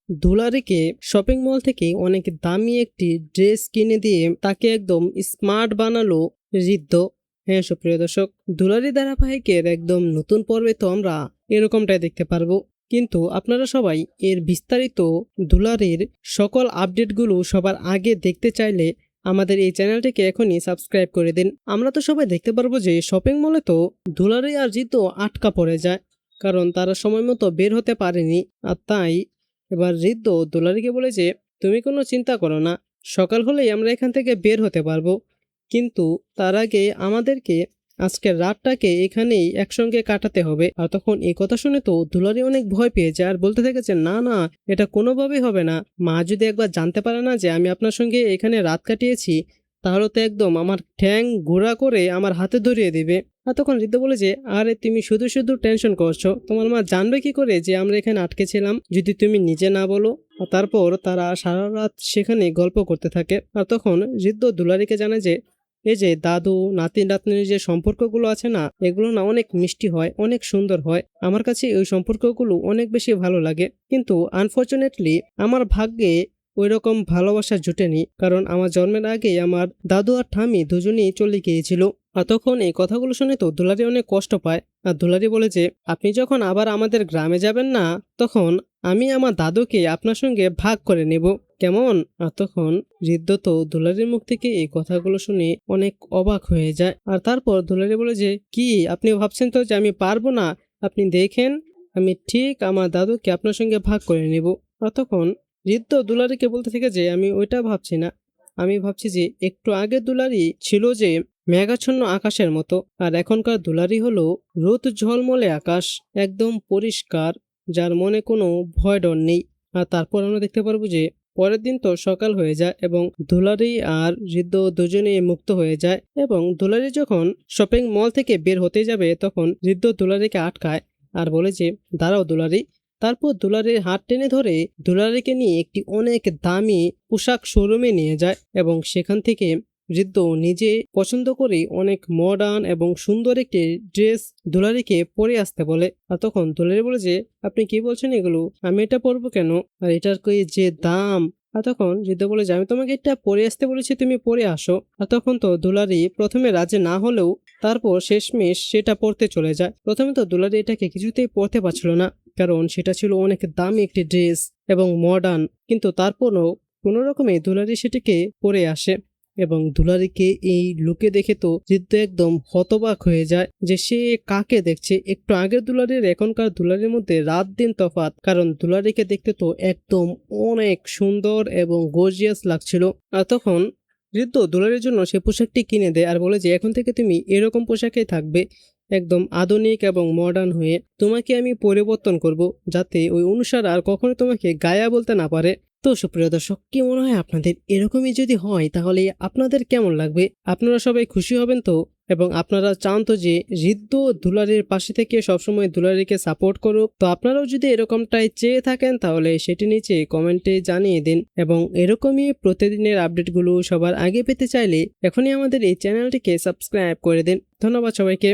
দুলারিকে shopping mall থেকে অনেক দামি একটি ড্রেস কিনে দিয়ে তাকে একদম স্মার্ট বানালো ঋদ্ধ। হ্যাঁ সুপ্রিয় দর্শক, দুলারি ধারাবাহিকের একদম নতুন পর্বে তো আমরা এরকমটাই দেখতে পারবো। কিন্তু আপনারা সবাই এর বিস্তারিত দুলারির সকল আপডেটগুলো সবার আগে দেখতে চাইলে আমাদের এই চ্যানেলটিকে এখনই সাবস্ক্রাইব করে দিন। আমরা তো সবাই দেখতে পারবো যে শপিং মলে তো দুলারি আর ঋদ্ধ আটকা পড়ে যায়, কারণ তারা সময় মতো বের হতে পারেনি। আর তাই এবার ঋদ্ধ দুলারিকে বলে যে তুমি কোনো চিন্তা করো না, সকাল হলেই আমরা এখান থেকে বের হতে পারবো, কিন্তু তার আগে আমাদেরকে আজকের রাতটাকে এখানেই একসঙ্গে কাটাতে হবে। আর তখন এই কথা শুনে তো দুলারি অনেক ভয় পেয়ে যায় আর বলতে থাকে যে না না, এটা কোনোভাবেই হবে না। মা যদি একবার জানতে পারে না যে আমি আপনার সঙ্গে এখানে রাত কাটিয়েছি, তাহলে তো একদম আমার ঠ্যাং গুঁড়া করে আমার হাতে ধরিয়ে দিবে। আর তখন ঋদ্ধ বলে যে আরে তুমি শুধু শুধু টেনশন করছো, তোমার মা জানবে কি করে যে আমরা এখানে আটকে ছিলাম যদি তুমি নিজে না বলো। আর তারপর তারা সারা রাত সেখানে গল্প করতে থাকে। আর তখন ঋদ্ধ দুলারিকে জানায় যে এই যে দাদু নাতি নাতনির যে সম্পর্কগুলো আছে না, এগুলো না অনেক মিষ্টি হয়, অনেক সুন্দর হয়। আমার কাছে ওই সম্পর্কগুলো অনেক বেশি ভালো লাগে, কিন্তু আনফর্চুনেটলি আমার ভাগ্যে ওই রকম ভালোবাসা জুটেনি, কারণ আমার জন্মের আগে আমার দাদু আর ঠামি দুজনেই চলে গিয়েছিল। আর তখন এই কথাগুলো শুনে তো দুলারি অনেক কষ্ট পায়। আর দুলারি বলে যে আপনি যখন আবার আমাদের গ্রামে যাবেন না, তখন আমি আমার দাদুকে আপনার সঙ্গে ভাগ করে নেব, কেমন? আর তখন ঋদ্ধ তো দুলারির মুখ থেকে এই কথাগুলো শুনে অনেক অবাক হয়ে যায়। আর তারপর দুলারি বলে যে কি আপনি ভাবছেন তো যে আমি পারবো না? আপনি দেখেন আমি ঠিক আমার দাদুকে আপনার সঙ্গে ভাগ করে নেব। আর তখন ঋদ্ধ দুলারিকে বলতে থেকে যে আমি ওইটা ভাবছি না, আমি ভাবছি যে একটু আগে দুলারি ছিল যে মেঘাচ্ছন্ন আকাশের মতো, আর এখনকার দুলারি হলো রোদ ঝলমলে আকাশ, একদম পরিষ্কার, যার মনে কোনো ভয় ডর নেই। আর তারপর আমরা দেখতে পারবো যে পরের দিন তো সকাল হয়ে যায় এবং দুলারি আর ঋদ্ধ দুজনেই মুক্ত হয়ে যায়। এবং দুলারি যখন শপিং মল থেকে বের হতে যাবে, তখন ঋদ্ধ দুলারিকে আটকায় আর বলে যে দাঁড়াও দুলারি। তারপর দুলারির হাত টেনে ধরে দুলারিকে নিয়ে একটি অনেক দামি পোশাক শোরুমে নিয়ে যায় এবং সেখান থেকে ঋদ্ধ নিজে পছন্দ করে অনেক মডার্ন এবং সুন্দর একটি ড্রেস দুলারিকে পরে আসতে বলে। আর তখন দুলারি বলে যে আপনি কি বলছেন এগুলো, আমি এটা পরবো কেন, আর এটার যে দাম। আর তখন ঋদ্ধ বলে যে আমি তোমাকে এটা পরে আসতে বলেছি, তুমি পরে আসো। আর তখন তো দুলারি প্রথমে রাজি না হলেও তারপর শেষমেশ সেটা পরতে চলে যায়। প্রথমে তো দুলারি এটাকে কিছুতেই পরতে পারছিল না, কারণ সেটা ছিল অনেক দামি একটি ড্রেস এবং মডার্ন, কিন্তু তারপরও কোনো রকমে দুলারি সেটিকে পরে আসে। এবং দুলারিকে এই লুকে দেখে তো ঋদ্ধ একদম হতবাক হয়ে যায় যে সে কাকে দেখছে। একটু আগের দুলারির এখনকার দুলারির মধ্যে রাত দিন তফাৎ, কারণ দুলারিকে দেখতে তো একদম অনেক সুন্দর এবং গর্জিয়াস লাগছিল। আর তখন ঋদ্ধ দুলারির জন্য সে পোশাকটি কিনে দেয় আর বলে যে এখন থেকে তুমি এরকম পোশাকেই থাকবে, একদম আধুনিক এবং মডার্ন হয়ে। তোমাকে আমি পরিবর্তন করব যাতে ওই অনুসার আর কখনো তোমাকে গায়া বলতে না পারে। তো সুপ্রিয় দর্শক, কি মনে হয় আপনাদের, এরকমই যদি হয় তাহলে আপনাদের কেমন লাগবে? আপনারা সবাই খুশি হবেন তো? এবং আপনারা চান তো যে ঋদ্ধ দুলারির পাশে থেকে সবসময় দুলারিকে সাপোর্ট করুক? তো আপনারাও যদি এরকমটাই চেয়ে থাকেন তাহলে সেটি নিচে কমেন্টে জানিয়ে দিন। এবং এরকমই প্রতিদিনের আপডেটগুলো সবার আগে পেতে চাইলে এখনই আমাদের এই চ্যানেলটিকে সাবস্ক্রাইব করে দিন। ধন্যবাদ সবাইকে।